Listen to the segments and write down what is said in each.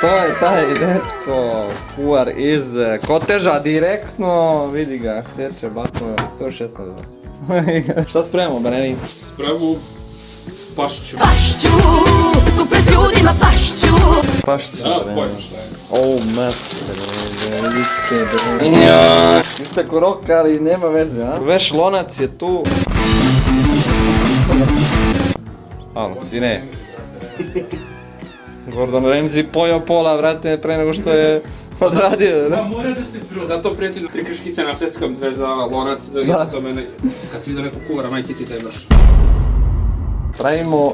to je taj dečko, kuvar iz Koteža, direktno, vidi ga, sječe batno, 116. Šta spremamo, Breni? Spremamo pašću. Pašću, tu pred ljudima pašću. Pašću, Da, Breni. pojma šta je. O, master, Breni. Niste ko roka, ali nema veze, a? Veš lonac je tu. Alo, sine. Gordon Ramsay pojao pola, vrate, pre nego što je odradio, ne? Mora da se prvo. Zato prijatelju 3 krškice na svetskom, 2 za lonac, da do mene. Kad si vidio nekog kuvara, majke ti taj brš. Pravimo,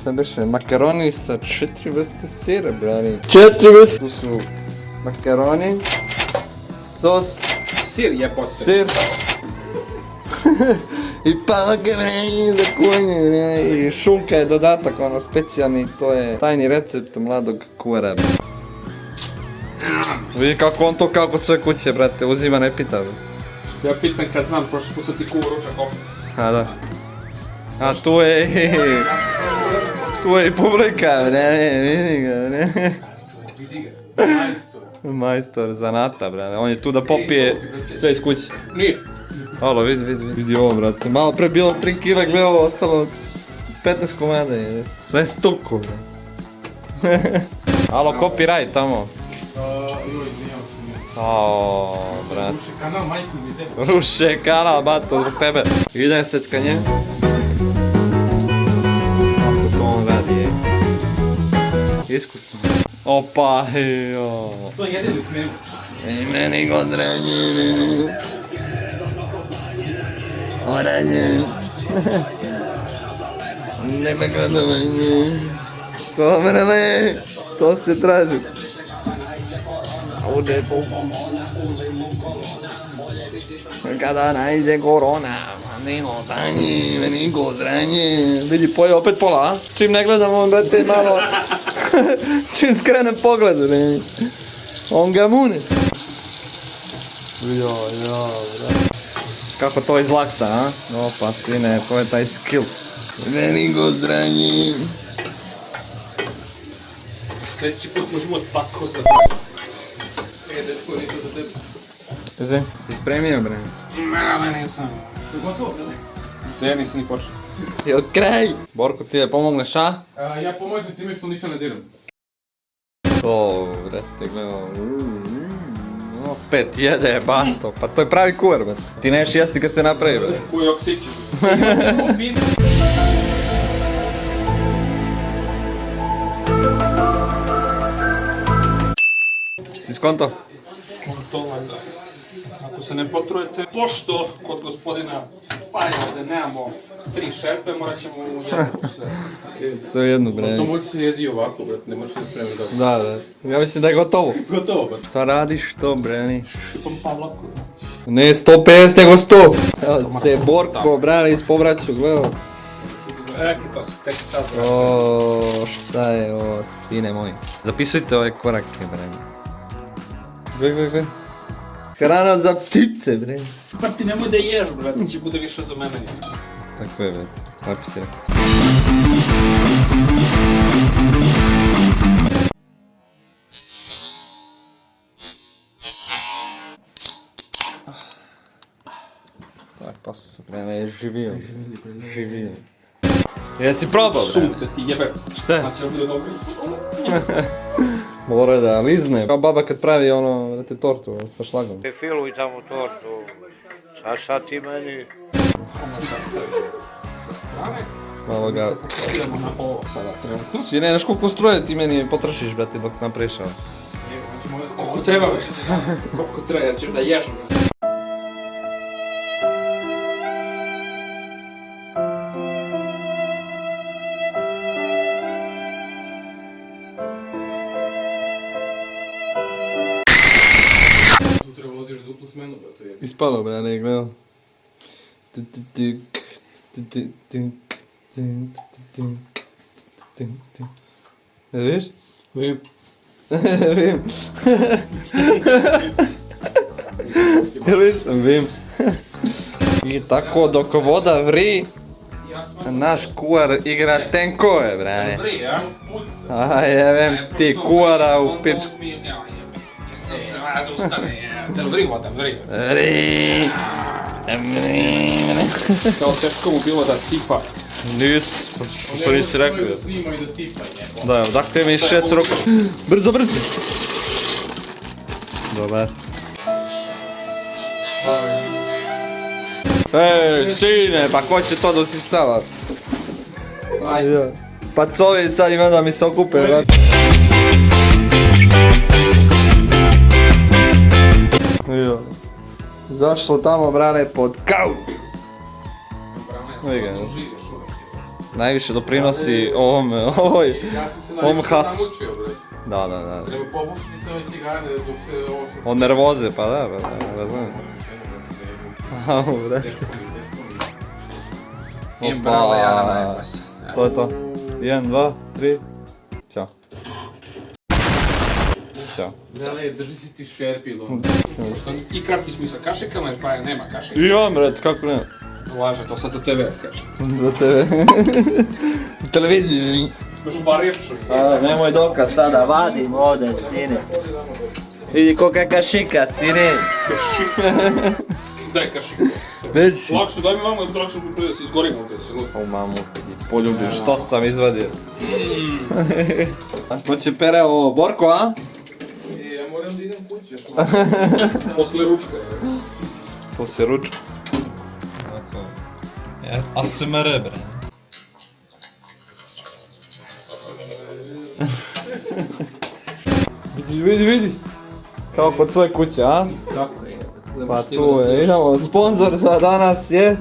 šta beše, makaroni sa 4 vrste sira, brani. 4 vrste! Tu su makaroni, sos, Sir je pote. sir i palke, brani, za konje, brani. I šunka je dodatak, ono, specijalni, to je tajni recept mladog kuvara. Vidi kako on to kao kod svoje kuće, brate, uzima, ne pita. Ja pitam kad znam, prošli put sam ti kuvar ručak off. A da. A tu je i publika, bre, vidi ga, bre. Majstor zanata, bre, on je tu da popije sve iz kuće. Nije. Alo, vidi ovo, brate, malo pre bilo 3 kila, gle ovo, ostalo 15 komada je, sve stuku, bre. Alo, copyright tamo. Oooo, brate. Ruše kanal, majku mi ide. Ruše kanal, bato, zbog tebe. Ide seckanje. Kako to on radi, je. Iskusno. Opa, jo. To je jedini smiju. I meni godrenje. Oranje. Nema godrenje. Komrame, to se traži. Ude po. Kada najde korona, nema tanji, meni godrenje. Vidi, pojeo opet pola, a? Čim ne gledam, on, brate, malo... Čim skrenem pogled, ne? On ga mune. Jo, brate. Kako to izlakta, a? Opa, sine, to je taj skill. Meni godrenje. Sljedeći put možemo tako da... Dečko, nisu do tebe. Kaže, si spremio, bre? Ne, nisam. Gotovo, ne? Ne, nisam ni počeo. Jel kraj? Borko, ti je pomogneš, a? Ja pomoćem time što ništa ne diram. O, brate, gledao. Opet jede, bato. Pa to je pravi kuvar, brate. Ti neš jesti kad se napravi, brate. Koji oktići. Si skonto? To valjda. Ako se ne potrujete, pošto kod gospodina Pajade nemamo 3 šerpe, morat ćemo u jednu sve. Sve jednu, bre. To može se jedi ovako, brate, ne možeš se spremiti dobro. Da. Ja mislim da je gotovo. Gotovo, baš. Šta radiš to, breni? Šipom Pavlaku. Ne 150, nego 100. Evo se Borko, brani, ispovraću, gledao. Rekli to se tek sad. O, šta je ovo, sine moj. Zapisujte ove korake, breni. Gle. Hrana za ptice, breni. Pa ti nemoj da ješ, brate, će bude više za mene. Tako je, bre. Lepo si rekao. Tak, pa su, brene, je živio. Živio. Jesi probao, bre? Sunce ti jebe. Šta? Znači da bude dobro. Mora da lizne. Kao baba kad pravi ono, brate, tortu sa šlagom. Filuj tamo tortu, sad ti meni. Sa strane. Malo ga... Fokusiramo na ovo sada trenutno. Si ne, znaš koliko struje ti meni potrošiš, brate, dok napraviš ovo. Koliko treba, brate. Koliko treba, jer ćeš da ješ, brate. Sutra voziš duplu smenu, brate. Ispalo, bre, ne gledao. Vidiš? Vim. Vim. Vidiš? Vim. I tako dok voda vri, Ja sam Naš kuvar igra tenkove, brane. Vri, a? A jebem ti kuvara u pičku. Sad se vada ustane, te li vri vodam, vri. Kao teško mu bilo da sipa. Nis, što nisi rekao. Da snima i da sipa njegov. Da, odakle mi 6 ruku. Brzo, brzo. Dobar. Ej, sine, pa ko će to dosisava? Ajde. Pa covi sad ima da mi se okupe, brate. Jo. Zašlo tamo, brane, pod kauč. Vidi ga. Najviše doprinosi ovoj Ja sam se ovom najviše hasu. namučio, bre. Da. Treba popušiti se ove cigare dok se ovo se... Od nervoze, pa da, razumijem. Au, bre. Teško mi. Im bravo, ja na najbas. To je to. 1, 2, 3. Ćao. Ćao. Brale, drži si ti šerpil, ono. Pošto i kratki smo i sa kašikama, jer pa nema kašika. Imam, brate, kako ne? Važe, to sad za tebe kažem. Za tebe. U televiziji. Baš bar rjepšu. Nemoj dokaz sada, vadim ovdje, sine. Vidi kolika kašika, sine. Daj kašik. Već. Lakše, daj mi vamo, jer lakše bi da se izgorim ovdje se lupi. O mamu, ti poljubiš, što sam izvadio. Ko će pere ovo, Borko, a? Ja moram da idem kuće. Posle ručka. Poslije ručka. ASMR, bre. Vidi. Kao kod svoje kuće, a? Tako je. Pa tu je, idemo, sponsor za danas je...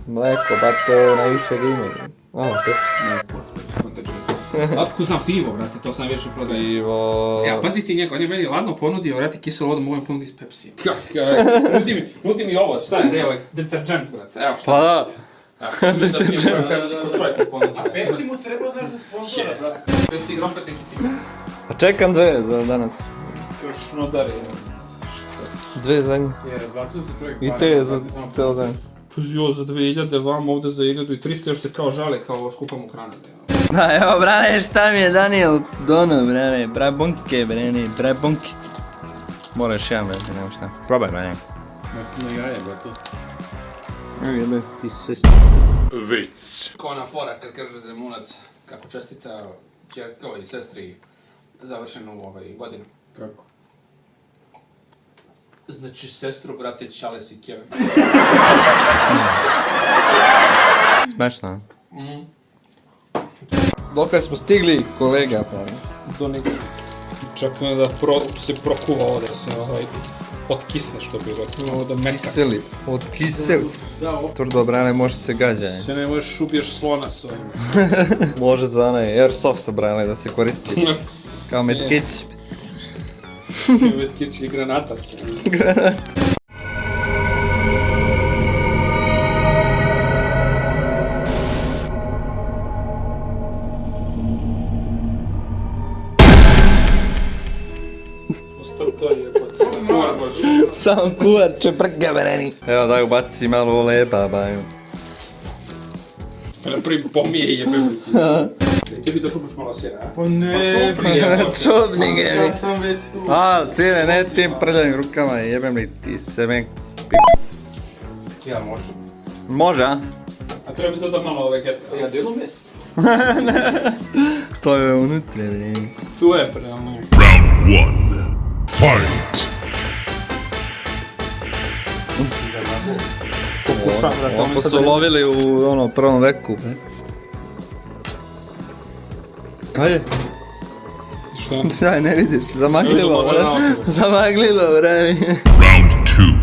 Mleko, ba to najviše ime. Otko znam pivo, brate, to sam više prodaje. Pivo... Ja, pazi ti njega, on je meni ladno ponudio, vrati, kiselo vodu, mogu mi ponudi s Pepsi. Nudi mi ovo, šta je, ovaj, deterđent, brate, evo šta. Pa da. Deterđent. Čovjek mi ponudi. Pepsi mu treba, znaš, za sponsora, brate. Pepsi igram opet neki ti. Pa čekam 2 za danas. Još nodari. 2 za njih. Je, razbacuju se čovjek. I te za cijel dan. Pazi, jo, za 2000, vam ovdje za 1300, još se kao žale, kao skupam u hrane. Da, evo, brane, šta mi je Daniel dono, brane, brabunke, brane, brabunke. Moraš jedan, brane, nema šta. Probaj, brane. Na jaje, brate. Evo jedan, ti se... Ko ona fora kad kaže Zemunac, kako čestita čerkova i sestri završenu godinu. Kako? Znači, sestru, brate, Čales i Kevin. Smešno, a? Dokle smo stigli, kolega, brane? Do nekog. Čak da se prokuva ovdje, da se otkisne što bi rekao, da meka. Kiseli, od kiseli. Tvrdo, brane, može se gađa. Se ne možeš ubiješ slona s ovim. Može za onaj airsoft, brane, da se koristi. Kao medkić. Medkić i granata se. To je kuvar boži. Sam kuvar čeprka, brani. Evo, daj ubaci malo lepa, baju. Prvi pomije jebem li ti. Ti bi da šupaš malo sjera, a? Pa ne, Čobni gre. Ja sam već tu. A, sine, ne tim prljavim rukama, jebem li ti semen. Ja može. Može, a? A treba bi to da malo vegeta. Ja delu mes. To je unutra, bre. Tu je prelno. Fight! Ovako su lovili u prvom veku. Ajde. Šta? Daj, ne vidiš, zamaglilo, Evo, bre. ovo na očeru. Zamaglilo, bre. Round 2.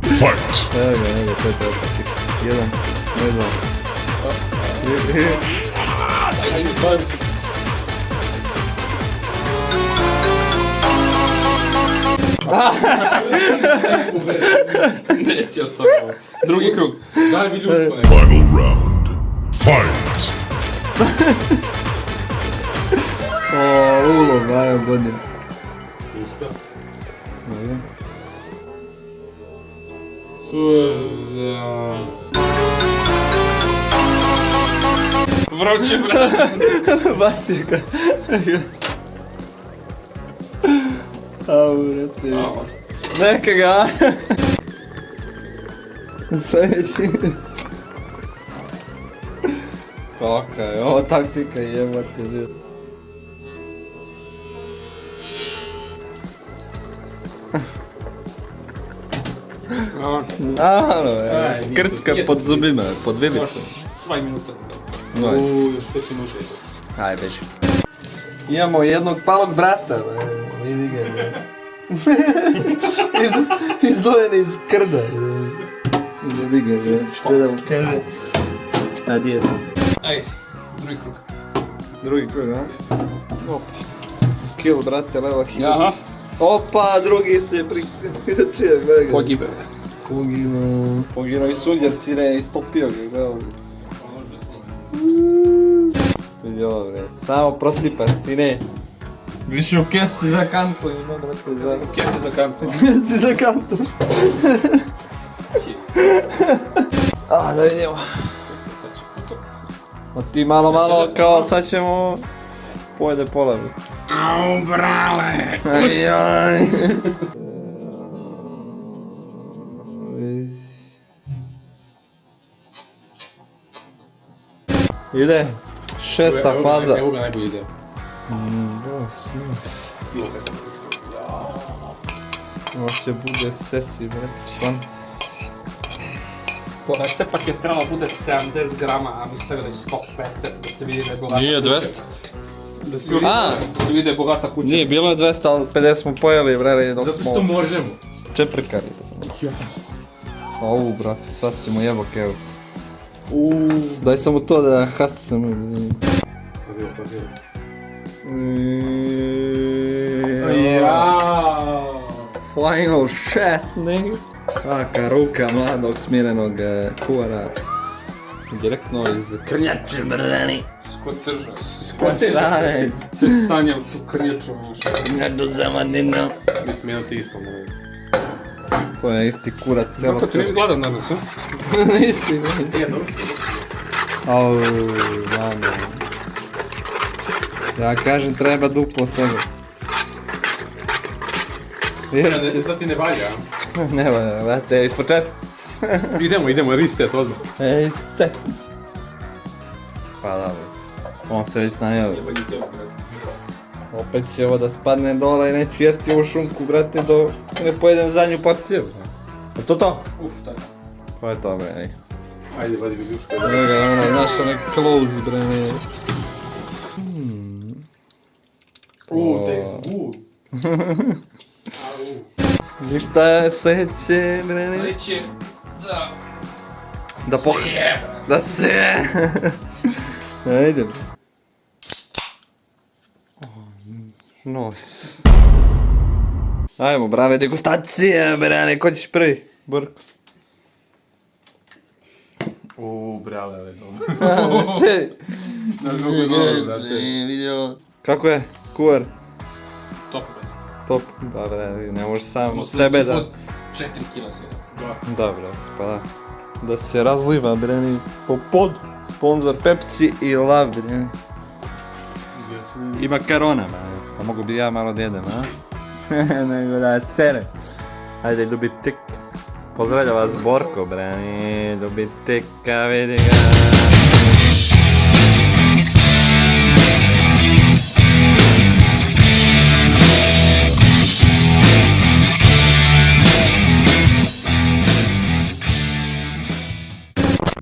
Fight! Evo ga, to je to, takih. 1, ne 2. Neće od toga. Drugi krug. Daj mi ljuško neko. Final round. Fight! O, ulov, ajmo godin. Vruće, brate. Bacio ga. Au, brate. Neka ga. Sljedeći. Kaka je ovo taktika jebate živ. Ano, krcka pod zubima, pod vilicom. Svaj minuta. Još 5 minuta. Aj, beži. Imamo jednog palog brata, bre. Vidi ga, bre. Izdvojen iz krda, bre. Vidi ga, bre. Što da mu kaže? A di je to? Ej, drugi krug. Drugi krug, a? Opa. Skill, brate, leva hit. Aha. Opa, drugi se priključio, gleda ga. Pogibe. Poginuo i sudja sine, istopio ga, gleda ovdje. Vidi ovo, bre, samo prosipa, sine. Više u kesi za kantu ima, brate, za... Kese za kantu. Kesi za kantu. A, da vidimo. Ma ti malo, kao sad ćemo... Pojede pola, bre. Au, brale. Ajaj. Ide, šesta faza. Evo ga najbolji ide. Ovo će bude sesi, bre, stvarno. Po recepak je trebalo bude 70 grama, a mi stavili 150 da se vidi da je bogata Nije kuća. 200. Da se vidi da je bogata kuća. Nije, bilo je 200, ali 50 smo pojeli, bre, dok Zato smo... što možemo. Čeprkari. Ovu, brate, sad ćemo jebok, evo. Daj samo to da hascam. Padio. Final shit, nigga. Svaka ruka mladog smirenog kuvara. Direktno iz krnjače, brani. Skotrža. Kotirane. Sve sanjam su krnjačom. Nadu zamadino. Mislim, jedan ti isto moram. To je isti kurac, celo Kako ti nisi gladan danas, a? Nisi, Jedno. Au, mamo. Ja kažem, treba duplo svega. Jesi. Sad ti ne valja. Ne valja, vrate, ispočetka. Idemo, reset odmah. Ej, se. Pa dobro. On se već najavio. Jebanje tebe, brate. Opet će ovo da spadne dole i neću jesti ovu šunku, brate, dok ne pojedem zadnju porciju. A to? Uf, tako. To je to, bre, ej. Ajde, vadi viljuška. Evo ga, ono, znaš, onaj close, bre, ne. Ništa je sljedeće, bre, ne. Sljedeće, da... Da Da se... Ajde. Nice. Ajmo, brane, degustacija, brane, ko ćeš prvi? Borko. Brale, ali dobro. Se. Na drugu je dobro, brate. Vidio. Kako je? Kuvar? Top, brate. Top. Da, bre, ne možeš sam Smo sebe da... sljedeći put 4 kila se. Da, brate, pa da. Da se razliva, brani, po pod. Sponzor Pepsi i Lav, brani. I makarona, brani. Pa mogu bi ja malo da jedem, a? Nego da serem. Ajde, Dubitik. Pozdravlja vas Borko, brani. Dubitika, vidi ga.